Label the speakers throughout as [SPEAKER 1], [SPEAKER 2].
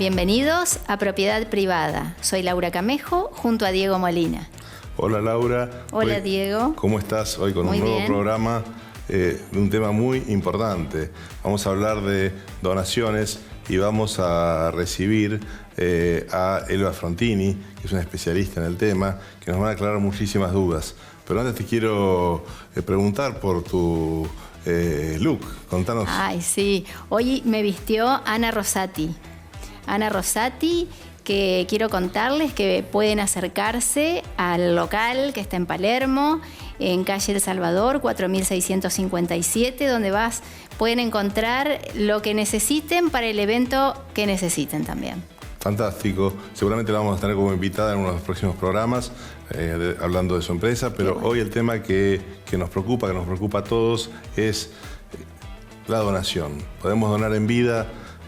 [SPEAKER 1] Bienvenidos a Propiedad Privada. Soy Laura Camejo junto a Diego Molina.
[SPEAKER 2] Hola Laura.
[SPEAKER 1] Hola Diego.
[SPEAKER 2] ¿Cómo estás hoy con
[SPEAKER 1] Muy
[SPEAKER 2] un nuevo
[SPEAKER 1] bien.
[SPEAKER 2] programa de un tema muy importante? Vamos a hablar de donaciones y vamos a recibir a Elba Frontini, que es una especialista en el tema, que nos van a aclarar muchísimas dudas. Pero antes te quiero preguntar por tu look. Contanos.
[SPEAKER 1] Ay, sí. Hoy me vistió Ana Rosati. Ana Rosati, que quiero contarles que pueden acercarse al local que está en Palermo, en calle El Salvador, 4657, donde pueden encontrar lo que necesiten para el evento que necesiten también.
[SPEAKER 2] Fantástico. Seguramente la vamos a tener como invitada en uno de los próximos programas, hablando de su empresa, pero
[SPEAKER 1] bueno.
[SPEAKER 2] Hoy el tema que nos preocupa a todos, es la donación. Podemos donar en vida,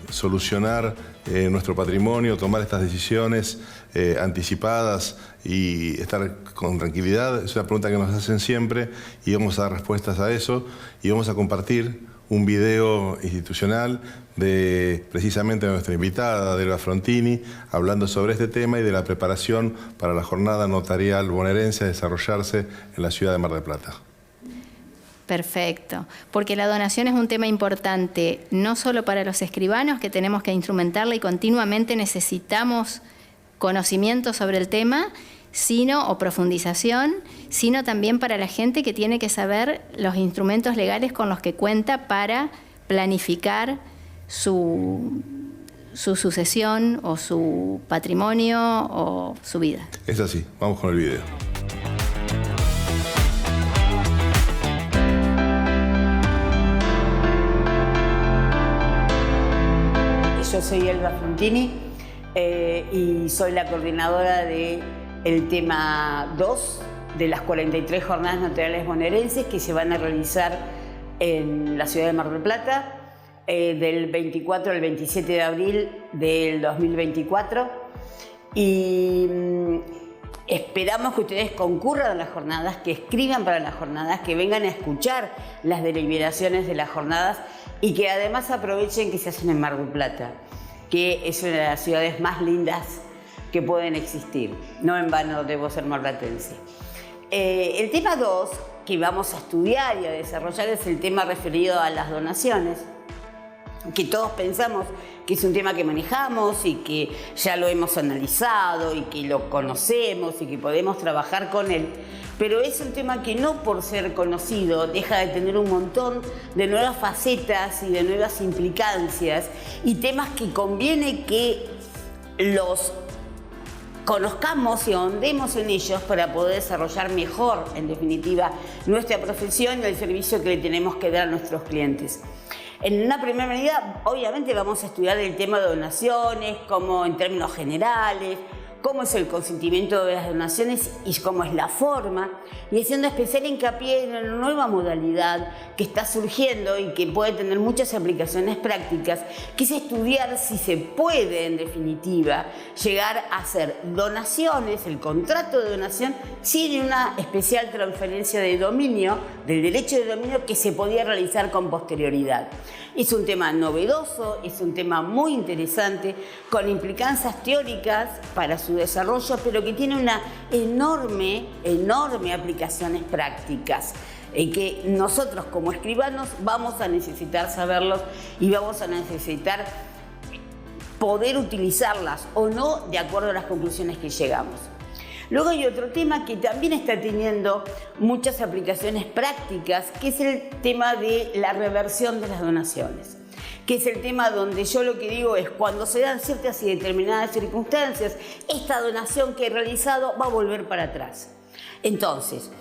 [SPEAKER 2] solucionar nuestro patrimonio, tomar estas decisiones anticipadas y estar con tranquilidad. Es una pregunta que nos hacen siempre y vamos a dar respuestas a eso y vamos a compartir un video institucional de precisamente nuestra invitada, Elba Frontini, hablando sobre este tema y de la preparación para la jornada notarial bonaerense a desarrollarse en la ciudad de Mar del Plata.
[SPEAKER 1] Perfecto, porque la donación es un tema importante, no solo para los escribanos, que tenemos que instrumentarla y continuamente necesitamos conocimiento sobre el tema, o profundización, sino también para la gente que tiene que saber los instrumentos legales con los que cuenta para planificar su sucesión o su patrimonio o su vida.
[SPEAKER 2] Es así, vamos con el video.
[SPEAKER 3] Yo soy Elba Frontini y soy la coordinadora del tema 2 de las 43 jornadas notariales bonaerenses que se van a realizar en la ciudad de Mar del Plata del 24 al 27 de abril del 2024 y esperamos que ustedes concurran a las jornadas, que escriban para las jornadas, que vengan a escuchar las deliberaciones de las jornadas y que además aprovechen que se hacen en Mar del Plata, que es una de las ciudades más lindas que pueden existir. No en vano debo ser marplatense. El tema 2 que vamos a estudiar y a desarrollar es el tema referido a las donaciones, que todos pensamos que es un tema que manejamos y que ya lo hemos analizado y que lo conocemos y que podemos trabajar con él, pero es un tema que no por ser conocido deja de tener un montón de nuevas facetas y de nuevas implicancias y temas que conviene que los conozcamos y ahondemos en ellos para poder desarrollar mejor, en definitiva, nuestra profesión y el servicio que le tenemos que dar a nuestros clientes. En una primera medida, obviamente vamos a estudiar el tema de donaciones, cómo en términos generales, cómo es el consentimiento de las donaciones y cómo es la forma, y haciendo especial hincapié en una nueva modalidad que está surgiendo y que puede tener muchas aplicaciones prácticas, que es estudiar si se puede, en definitiva, llegar a hacer donaciones, el contrato de donación, sin una especial transferencia de dominio, del derecho de dominio que se podía realizar con posterioridad. Es un tema novedoso, es un tema muy interesante, con implicancias teóricas para su desarrollo, pero que tiene una enorme aplicaciones prácticas que nosotros como escribanos vamos a necesitar saberlos y vamos a necesitar poder utilizarlas o no de acuerdo a las conclusiones que llegamos. Luego hay otro tema que también está teniendo muchas aplicaciones prácticas, que es el tema de la reversión de las donaciones, que es el tema donde yo lo que digo es cuando se dan ciertas y determinadas circunstancias, esta donación que he realizado va a volver para atrás. Entonces,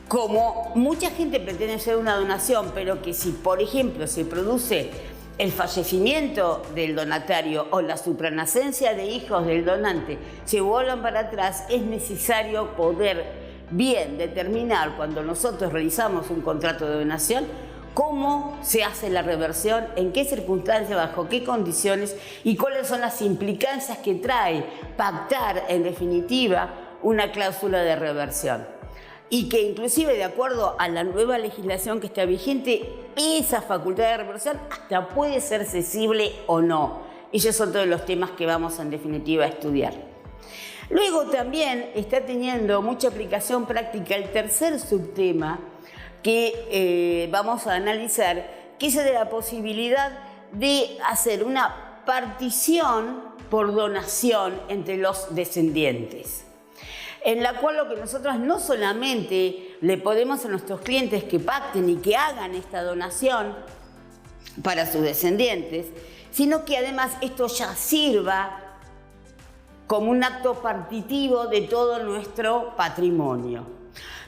[SPEAKER 3] como mucha gente pretende hacer una donación, pero que si, por ejemplo, se produce el fallecimiento del donatario o la supranacencia de hijos del donante se vuelvan para atrás, es necesario poder bien determinar cuando nosotros realizamos un contrato de donación cómo se hace la reversión, en qué circunstancias, bajo qué condiciones y cuáles son las implicancias que trae pactar en definitiva una cláusula de reversión. Y que inclusive de acuerdo a la nueva legislación que está vigente, esa facultad de reversión hasta puede ser cesible o no. Esos son todos los temas que vamos en definitiva a estudiar. Luego también está teniendo mucha aplicación práctica el tercer subtema que vamos a analizar, que es de la posibilidad de hacer una partición por donación entre los descendientes, en la cual lo que nosotros no solamente le podemos a nuestros clientes que pacten y que hagan esta donación para sus descendientes, sino que además esto ya sirva como un acto partitivo de todo nuestro patrimonio.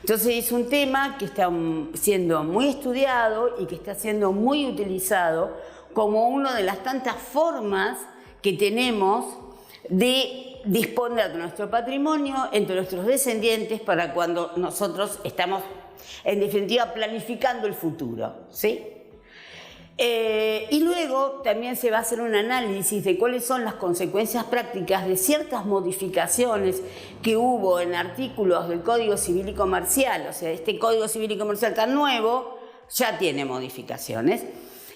[SPEAKER 3] Entonces es un tema que está siendo muy estudiado y que está siendo muy utilizado como una de las tantas formas que tenemos de disponer de nuestro patrimonio entre nuestros descendientes para cuando nosotros estamos, en definitiva, planificando el futuro, ¿sí? Y luego también se va a hacer un análisis de cuáles son las consecuencias prácticas de ciertas modificaciones que hubo en artículos del Código Civil y Comercial. O sea, este Código Civil y Comercial tan nuevo ya tiene modificaciones.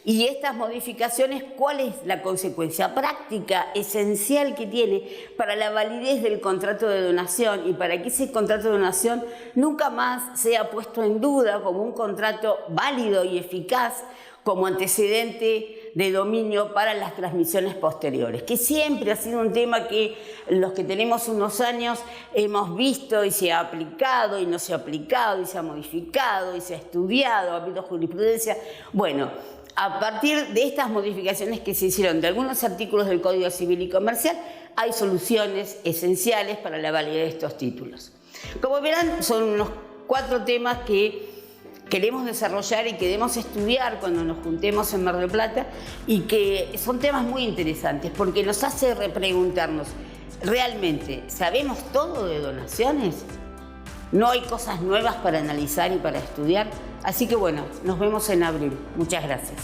[SPEAKER 3] Y estas modificaciones, ¿cuál es la consecuencia práctica esencial que tiene para la validez del contrato de donación y para que ese contrato de donación nunca más sea puesto en duda como un contrato válido y eficaz como antecedente de dominio para las transmisiones posteriores, que siempre ha sido un tema que los que tenemos unos años hemos visto y se ha aplicado y no se ha aplicado y se ha modificado y se ha estudiado, ha habido jurisprudencia. Bueno, a partir de estas modificaciones que se hicieron de algunos artículos del Código Civil y Comercial, hay soluciones esenciales para la validez de estos títulos. Como verán, son unos 4 temas que queremos desarrollar y queremos estudiar cuando nos juntemos en Mar del Plata y que son temas muy interesantes porque nos hace repreguntarnos, ¿realmente sabemos todo de donaciones? ¿No hay cosas nuevas para analizar y para estudiar? Así que bueno, nos vemos en abril. Muchas gracias.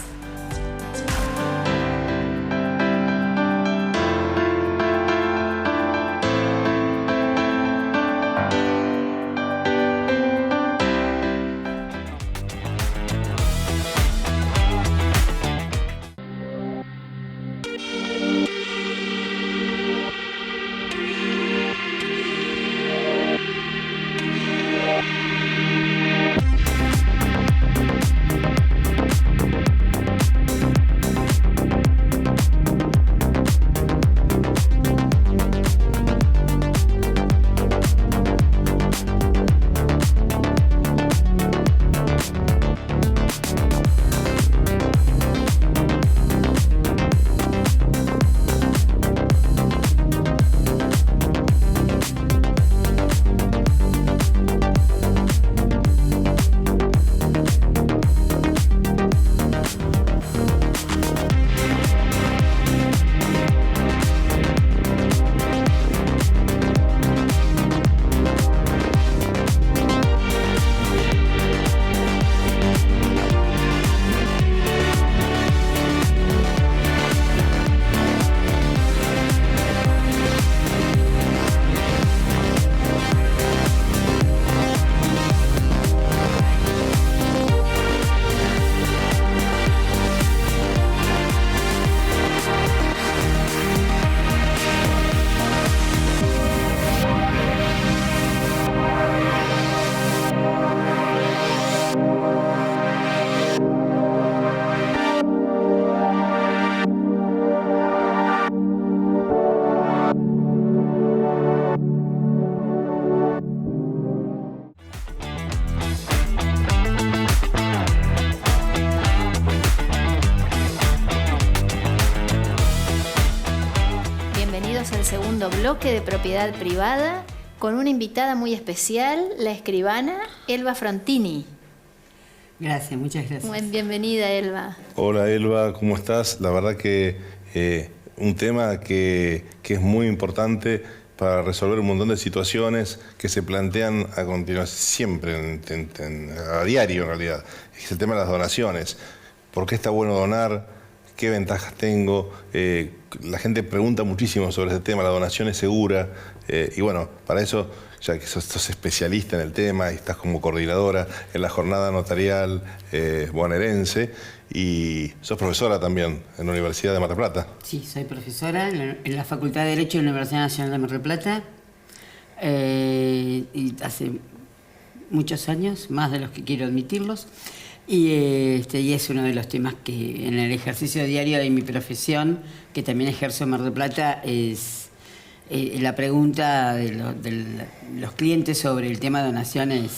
[SPEAKER 1] segundo bloque de propiedad privada con una invitada muy especial, la escribana Elba Frontini.
[SPEAKER 3] Gracias, muchas gracias.
[SPEAKER 1] Bienvenida, Elba.
[SPEAKER 2] Hola, Elba, ¿cómo estás? La verdad que un tema que es muy importante para resolver un montón de situaciones que se plantean a continuación, siempre, a diario en realidad. Es el tema de las donaciones. ¿Por qué está bueno donar? ¿Qué ventajas tengo? La gente pregunta muchísimo sobre ese tema, la donación es segura. Y bueno, para eso ya que sos especialista en el tema y estás como coordinadora en la jornada notarial bonaerense y sos profesora también en la Universidad de Mar del Plata.
[SPEAKER 3] Sí, soy profesora en la Facultad de Derecho de la Universidad Nacional de Mar del Plata y hace muchos años, más de los que quiero admitirlos. Y es uno de los temas que en el ejercicio diario de mi profesión, que también ejerzo en Mar del Plata, es la pregunta de los clientes sobre el tema de donaciones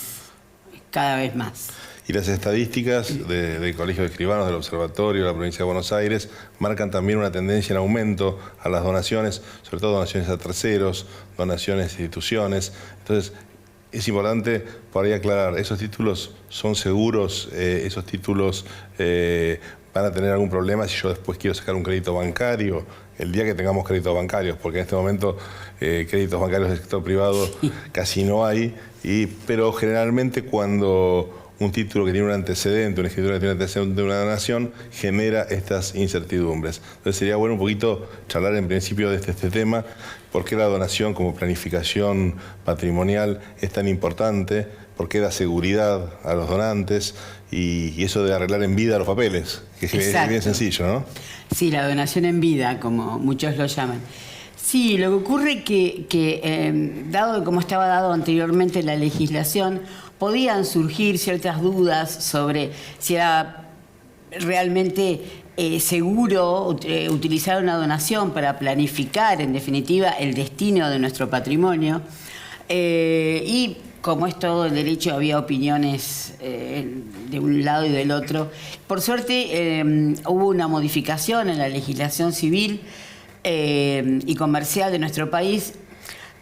[SPEAKER 3] cada vez más.
[SPEAKER 2] Y las estadísticas del Colegio de Escribanos, del Observatorio de la Provincia de Buenos Aires, marcan también una tendencia en aumento a las donaciones, sobre todo donaciones a terceros, donaciones a instituciones. Entonces, es importante por ahí aclarar, ¿esos títulos son seguros? ¿Esos títulos van a tener algún problema si yo después quiero sacar un crédito bancario? El día que tengamos créditos bancarios, porque en este momento créditos bancarios del sector privado casi no hay, pero generalmente cuando un título que tiene un antecedente, una escritura que tiene un antecedente de una donación, genera estas incertidumbres. Entonces sería bueno un poquito charlar en principio de este tema, por qué la donación como planificación patrimonial es tan importante, por qué da seguridad a los donantes y eso de arreglar en vida los papeles, que es bien sencillo, ¿no?
[SPEAKER 3] Sí, la donación en vida, como muchos lo llaman. Sí, lo que ocurre que dado como estaba dado anteriormente la legislación, podían surgir ciertas dudas sobre si era realmente seguro utilizar una donación para planificar, en definitiva, el destino de nuestro patrimonio. Y como es todo el derecho, había opiniones de un lado y del otro. Por suerte, hubo una modificación en la legislación civil y comercial de nuestro país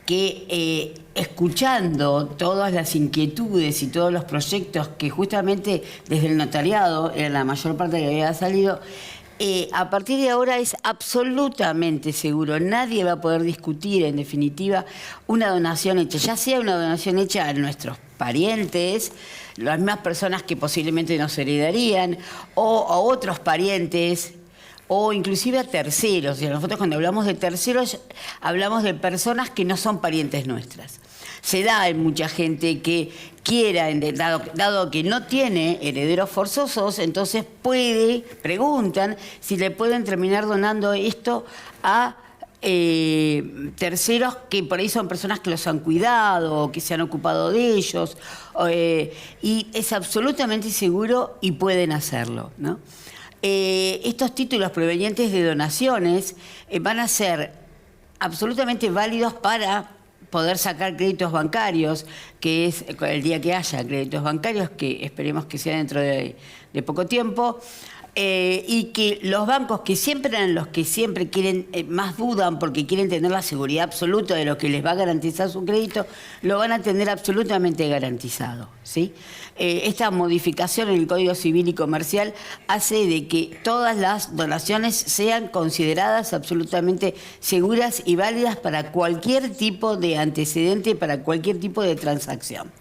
[SPEAKER 3] que escuchando todas las inquietudes y todos los proyectos que justamente desde el notariado era la mayor parte que había salido, a partir de ahora es absolutamente seguro. Nadie va a poder discutir, en definitiva, una donación hecha, ya sea una donación hecha a nuestros parientes, las mismas personas que posiblemente nos heredarían, o a otros parientes, o inclusive a terceros. Y nosotros cuando hablamos de terceros, hablamos de personas que no son parientes nuestras. Se da en mucha gente que quiera, dado que no tiene herederos forzosos, entonces preguntan si le pueden terminar donando esto a terceros que por ahí son personas que los han cuidado o que se han ocupado de ellos. Y es absolutamente seguro y pueden hacerlo, ¿no? Estos títulos provenientes de donaciones van a ser absolutamente válidos para poder sacar créditos bancarios, que es el día que haya créditos bancarios, que esperemos que sea dentro de poco tiempo, y que los bancos, que siempre eran los que siempre quieren, más dudan porque quieren tener la seguridad absoluta de lo que les va a garantizar su crédito, lo van a tener absolutamente garantizado, ¿sí? Esta modificación en el Código Civil y Comercial hace de que todas las donaciones sean consideradas absolutamente seguras y válidas para cualquier tipo de antecedente, para cualquier tipo de transacción.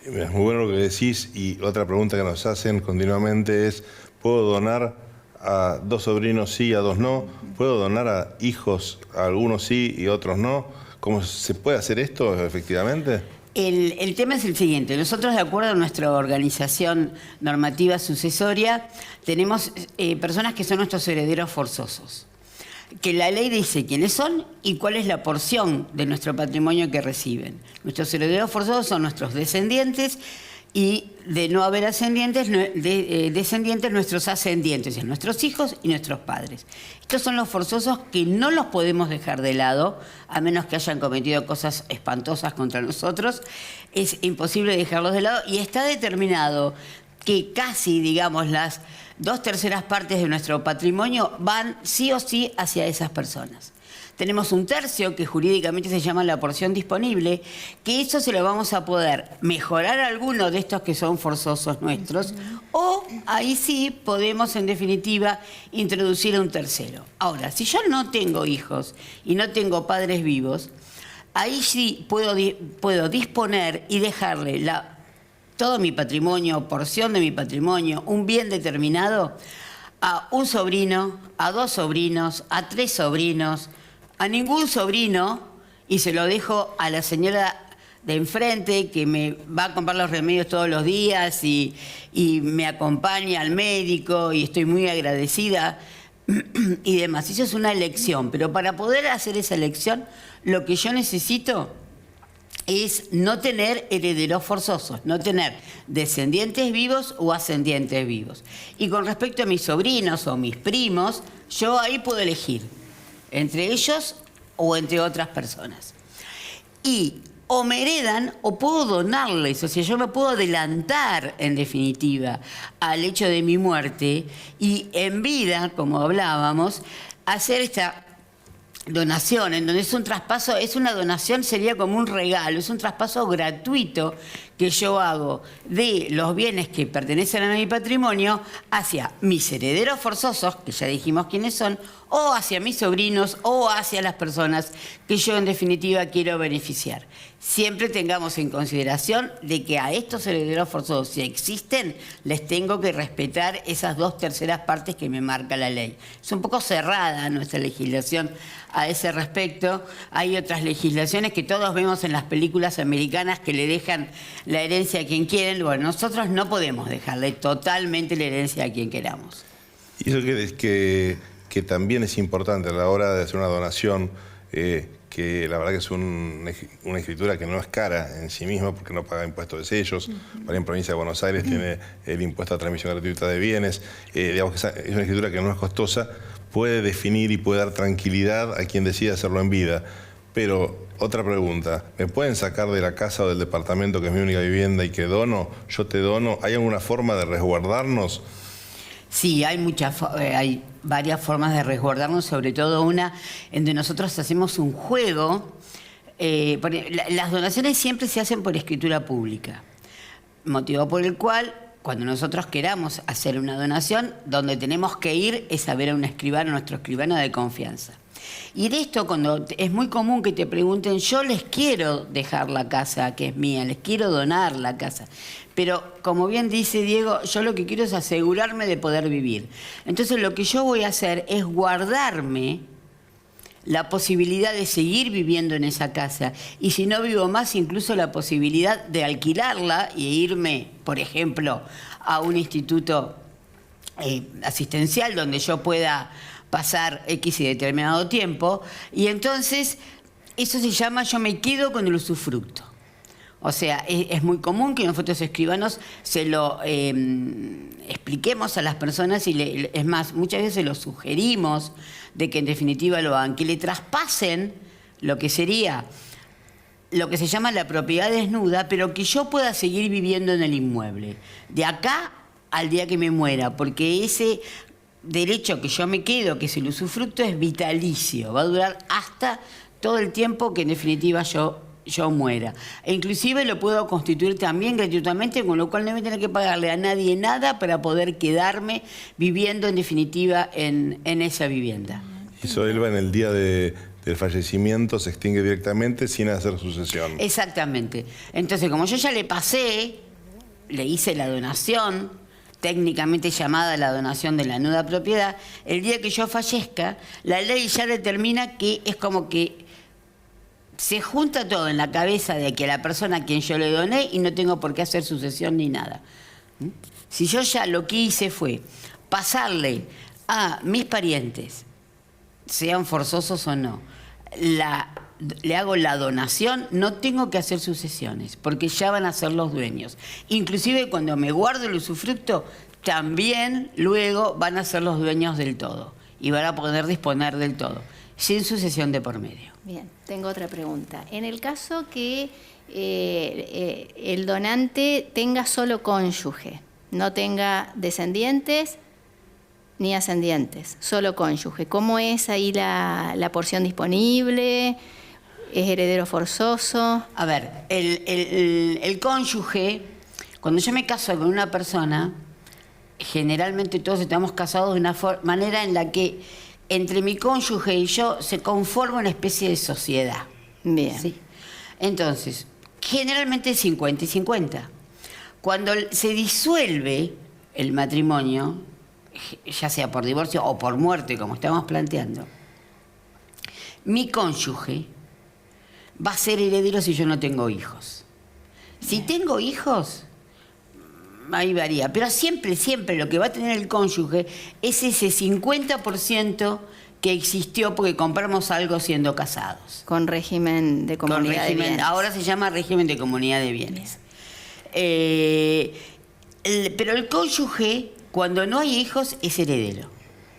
[SPEAKER 2] Es muy bueno lo que decís, y otra pregunta que nos hacen continuamente es: ¿puedo donar a 2 sobrinos sí, a 2 no? ¿Puedo donar a hijos, a algunos sí y otros no? ¿Cómo se puede hacer esto efectivamente?
[SPEAKER 3] El tema es el siguiente. Nosotros, de acuerdo a nuestra organización normativa sucesoria, tenemos personas que son nuestros herederos forzosos, que la ley dice quiénes son y cuál es la porción de nuestro patrimonio que reciben. Nuestros herederos forzosos son nuestros descendientes y, de no haber descendientes, nuestros ascendientes, es decir, nuestros hijos y nuestros padres. Estos son los forzosos que no los podemos dejar de lado, a menos que hayan cometido cosas espantosas contra nosotros. Es imposible dejarlos de lado y está determinado que casi, digamos, las 2/3 partes de nuestro patrimonio van sí o sí hacia esas personas. Tenemos 1/3 que jurídicamente se llama la porción disponible, que eso se lo vamos a poder mejorar a algunos de estos que son forzosos nuestros, o ahí sí podemos, en definitiva, introducir a un tercero. Ahora, si yo no tengo hijos y no tengo padres vivos, ahí sí puedo disponer y dejarle todo mi patrimonio, porción de mi patrimonio, un bien determinado, a un sobrino, a 2 sobrinos, a 3 sobrinos, a ningún sobrino, y se lo dejo a la señora de enfrente, que me va a comprar los remedios todos los días y me acompaña al médico y estoy muy agradecida y demás. Eso es una elección, pero para poder hacer esa elección, lo que yo necesito es no tener herederos forzosos, no tener descendientes vivos o ascendientes vivos. Y con respecto a mis sobrinos o mis primos, yo ahí puedo elegir entre ellos o entre otras personas. Y o me heredan o puedo donarles, o sea, yo me puedo adelantar, en definitiva, al hecho de mi muerte y en vida, como hablábamos, hacer esta donación, en donde es un traspaso, es una donación, sería como un regalo, es un traspaso gratuito que yo hago de los bienes que pertenecen a mi patrimonio hacia mis herederos forzosos, que ya dijimos quiénes son, o hacia mis sobrinos, o hacia las personas que yo en definitiva quiero beneficiar. Siempre tengamos en consideración de que a estos herederos forzosos, si existen, les tengo que respetar esas 2/3 partes que me marca la ley. Es un poco cerrada nuestra legislación a ese respecto. Hay otras legislaciones que todos vemos en las películas americanas que le dejan la herencia a quien quieren. Bueno, nosotros no podemos dejarle totalmente la herencia a quien queramos.
[SPEAKER 2] Y eso que también es importante a la hora de hacer una donación, que la verdad que es una escritura que no es cara en sí misma porque no paga impuestos de sellos. Para en provincia de Buenos Aires tiene el impuesto a transmisión gratuita de bienes. Digamos que es una escritura que no es costosa, puede definir y puede dar tranquilidad a quien decida hacerlo en vida. Pero otra pregunta, ¿me pueden sacar de la casa o del departamento que es mi única vivienda y que dono? Yo te dono. ¿Hay alguna forma de resguardarnos?
[SPEAKER 3] Sí, hay varias formas de resguardarnos, sobre todo una en donde nosotros hacemos un juego. Las donaciones siempre se hacen por escritura pública, motivo por el cual cuando nosotros queramos hacer una donación, donde tenemos que ir es a ver a un escribano, nuestro escribano de confianza. Y de esto, cuando es muy común que te pregunten, yo les quiero dejar la casa que es mía, les quiero donar la casa. Pero, como bien dice Diego, yo lo que quiero es asegurarme de poder vivir. Entonces, lo que yo voy a hacer es guardarme la posibilidad de seguir viviendo en esa casa. Y si no vivo más, incluso la posibilidad de alquilarla e irme, por ejemplo, a un instituto asistencial donde yo pueda pasar X y determinado tiempo. Y entonces, eso se llama yo me quedo con el usufructo. O sea, es muy común que nosotros escribanos se lo expliquemos a las personas y es más, muchas veces lo sugerimos de que en definitiva lo hagan, que le traspasen lo que sería lo que se llama la propiedad desnuda, pero que yo pueda seguir viviendo en el inmueble, de acá al día que me muera, porque ese derecho que yo me quedo, que es el usufructo, es vitalicio, va a durar hasta todo el tiempo que en definitiva yo muera. E inclusive lo puedo constituir también gratuitamente, con lo cual no voy a tener que pagarle a nadie nada para poder quedarme viviendo en definitiva en esa vivienda.
[SPEAKER 2] Y eso, Elba, en el día del fallecimiento se extingue directamente sin hacer sucesión.
[SPEAKER 3] Exactamente. Entonces, como yo ya le pasé, le hice la donación, técnicamente llamada la donación de la nuda propiedad, el día que yo fallezca, la ley ya determina que es como que se junta todo en la cabeza de que la persona a quien yo le doné y no tengo por qué hacer sucesión ni nada. Si yo ya lo que hice fue pasarle a mis parientes, sean forzosos o no, le hago la donación, no tengo que hacer sucesiones, porque ya van a ser los dueños. Inclusive cuando me guardo el usufructo, también luego van a ser los dueños del todo y van a poder disponer del todo, sin sucesión de por medio.
[SPEAKER 1] Bien, tengo otra pregunta. En el caso que el donante tenga solo cónyuge, no tenga descendientes ni ascendientes, solo cónyuge, ¿cómo es ahí la porción disponible? ¿Es heredero forzoso?
[SPEAKER 3] A ver, el cónyuge, cuando yo me caso con una persona, generalmente todos estamos casados de una manera en la que entre mi cónyuge y yo se conforma una especie de sociedad.
[SPEAKER 1] Bien.
[SPEAKER 3] ¿Sí? Entonces, generalmente 50 y 50. Cuando se disuelve el matrimonio, ya sea por divorcio o por muerte, como estamos planteando, mi cónyuge va a ser heredero si yo no tengo hijos. Si tengo hijos, ahí varía, pero siempre lo que va a tener el cónyuge es ese 50% que existió porque compramos algo siendo casados.
[SPEAKER 1] Con régimen de comunidad de bienes.
[SPEAKER 3] Ahora se llama régimen de comunidad de bienes. Pero el cónyuge, cuando no hay hijos, es heredero.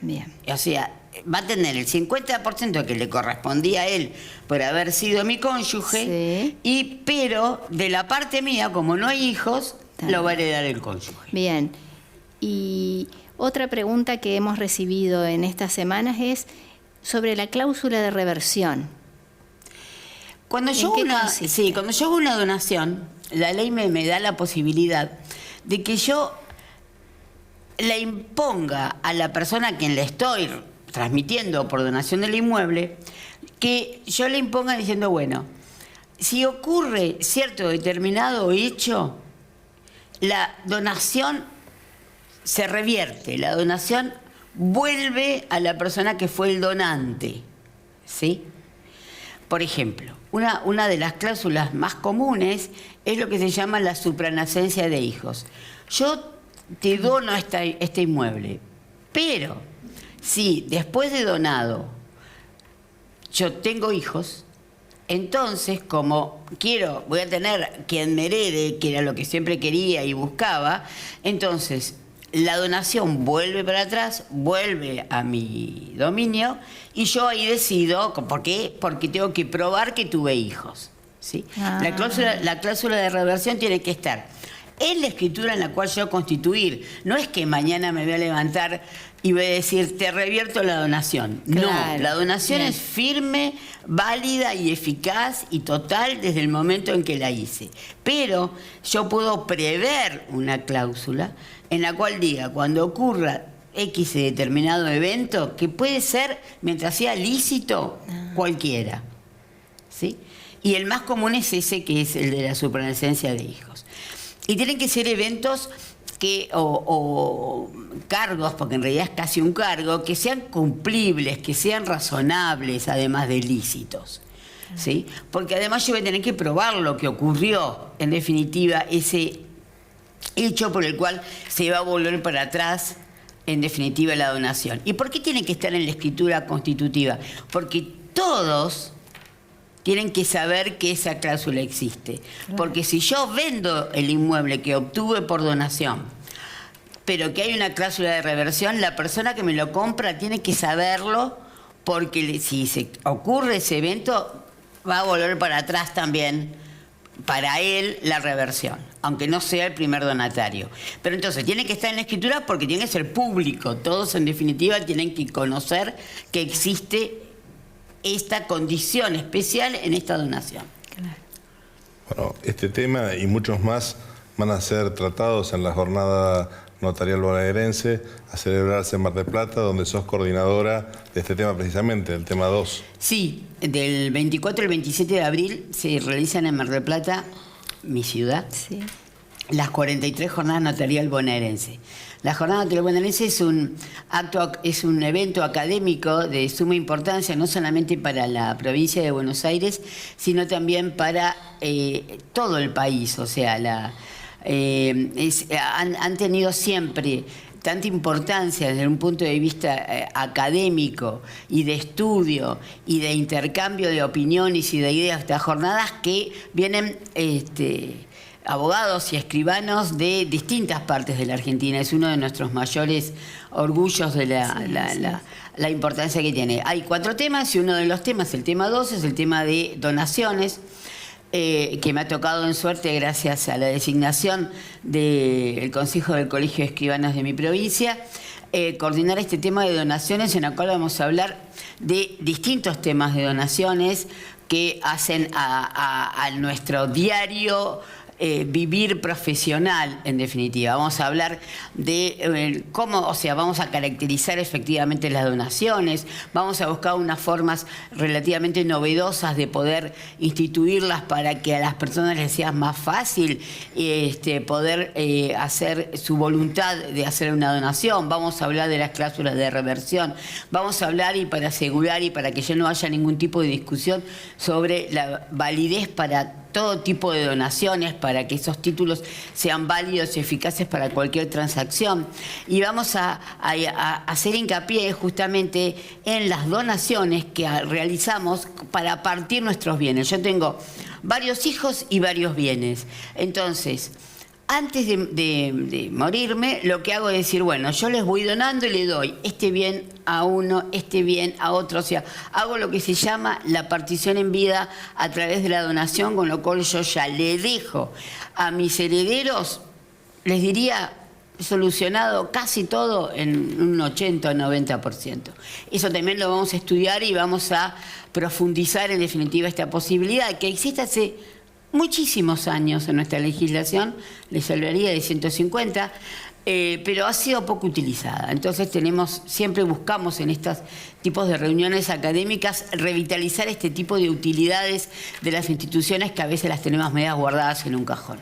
[SPEAKER 1] Bien.
[SPEAKER 3] O sea, va a tener el 50% que le correspondía a él por haber sido mi cónyuge,
[SPEAKER 1] sí.
[SPEAKER 3] Pero de la parte mía, como no hay hijos, lo va a heredar el cónyuge.
[SPEAKER 1] Bien. Y otra pregunta que hemos recibido en estas semanas es sobre la cláusula de reversión.
[SPEAKER 3] Cuando yo hago una donación, la ley me da la posibilidad de que yo le imponga a la persona a quien le estoy transmitiendo por donación del inmueble, que yo le imponga diciendo, bueno, si ocurre cierto determinado hecho, la donación se revierte, la donación vuelve a la persona que fue el donante, ¿sí? Por ejemplo, una de las cláusulas más comunes es lo que se llama la supranacencia de hijos. Yo te dono este inmueble, pero si después de donado yo tengo hijos, entonces como voy a tener quien me herede, que era lo que siempre quería y buscaba, entonces la donación vuelve para atrás, vuelve a mi dominio y yo ahí decido, ¿por qué? Porque tengo que probar que tuve hijos, ¿sí? La cláusula de reversión tiene que estar en la escritura en la cual yo constituir. No es que mañana me voy a levantar y voy a decir, te revierto la donación.
[SPEAKER 1] Claro.
[SPEAKER 3] No, la donación
[SPEAKER 1] Bien.
[SPEAKER 3] es firme, válida y eficaz y total desde el momento en que la hice. Pero yo puedo prever una cláusula en la cual diga, cuando ocurra X determinado evento, que puede ser, mientras sea lícito, cualquiera, ¿sí? Y el más común es ese, que es el de la supranacencia de hijos. Y tienen que ser eventos o cargos, porque en realidad es casi un cargo, que sean cumplibles, que sean razonables, además de lícitos, ¿sí? Porque además yo voy a tener que probar lo que ocurrió, en definitiva, ese hecho por el cual se va a volver para atrás, en definitiva, la donación. ¿Y por qué tiene que estar en la escritura constitutiva? Porque todos tienen que saber que esa cláusula existe. Porque si yo vendo el inmueble que obtuve por donación, pero que hay una cláusula de reversión, la persona que me lo compra tiene que saberlo, porque si se ocurre ese evento, va a volver para atrás también para él la reversión, aunque no sea el primer donatario. Pero entonces tiene que estar en la escritura porque tiene que ser público. Todos en definitiva tienen que conocer que existe esta condición especial en esta donación.
[SPEAKER 2] Bueno, este tema y muchos más van a ser tratados en la jornada notarial bonaerense a celebrarse en Mar del Plata, donde sos coordinadora de este tema precisamente, el tema 2.
[SPEAKER 3] Sí, del 24 al 27 de abril se realizan en Mar del Plata, mi ciudad,
[SPEAKER 1] Sí.
[SPEAKER 3] las 43 jornadas notarial bonaerense. La jornada notarial bonaerense es un evento académico de suma importancia, no solamente para la provincia de Buenos Aires, sino también para todo el país. O sea, han tenido siempre tanta importancia desde un punto de vista académico y de estudio y de intercambio de opiniones y de ideas, estas jornadas que vienen abogados y escribanos de distintas partes de la Argentina. Es uno de nuestros mayores orgullos de la importancia que tiene. Hay 4 temas y uno de los temas, el tema 2, es el tema de donaciones, que me ha tocado en suerte gracias a la designación del Consejo del Colegio de Escribanos de mi provincia, coordinar este tema de donaciones, en el cual vamos a hablar de distintos temas de donaciones que hacen a nuestro diario vivir profesional, en definitiva. Vamos a hablar de cómo, o sea, vamos a caracterizar efectivamente las donaciones, vamos a buscar unas formas relativamente novedosas de poder instituirlas para que a las personas les sea más fácil poder hacer su voluntad de hacer una donación. Vamos a hablar de las cláusulas de reversión, vamos a hablar, y para asegurar y para que ya no haya ningún tipo de discusión sobre la validez para todo tipo de donaciones, para que esos títulos sean válidos y eficaces para cualquier transacción. Y vamos a hacer hincapié justamente en las donaciones que realizamos para partir nuestros bienes. Yo tengo varios hijos y varios bienes. Entonces, antes de morirme, lo que hago es decir, bueno, yo les voy donando y le doy este bien a uno, este bien a otro. O sea, hago lo que se llama la partición en vida a través de la donación, con lo cual yo ya le dejo a mis herederos, les diría, solucionado casi todo en un 80 o 90%. Eso también lo vamos a estudiar y vamos a profundizar en definitiva esta posibilidad que existe hace muchísimos años en nuestra legislación, les hablaría de 150, pero ha sido poco utilizada. Entonces siempre buscamos en estos tipos de reuniones académicas revitalizar este tipo de utilidades de las instituciones que a veces las tenemos medias guardadas en un cajón.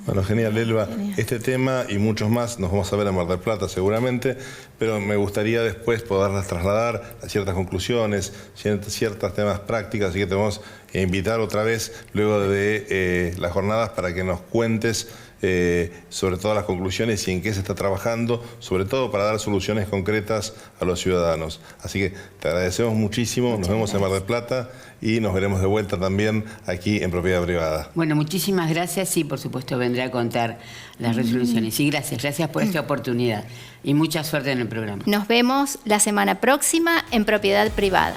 [SPEAKER 2] Bueno, genial, Elba. Este tema y muchos más nos vamos a ver en Mar del Plata seguramente, pero me gustaría después poderlas trasladar a ciertas conclusiones, ciertos temas prácticos, así que te vamos a invitar otra vez luego de las jornadas para que nos cuentes sobre todas las conclusiones y en qué se está trabajando, sobre todo para dar soluciones concretas a los ciudadanos. Así que te agradecemos muchísimo, nos vemos en Mar del Plata y nos veremos de vuelta también aquí en Propiedad Privada.
[SPEAKER 3] Bueno, muchísimas gracias y por supuesto vendré a contar las resoluciones. Y gracias por esta oportunidad y mucha suerte en el programa.
[SPEAKER 1] Nos vemos la semana próxima en Propiedad Privada.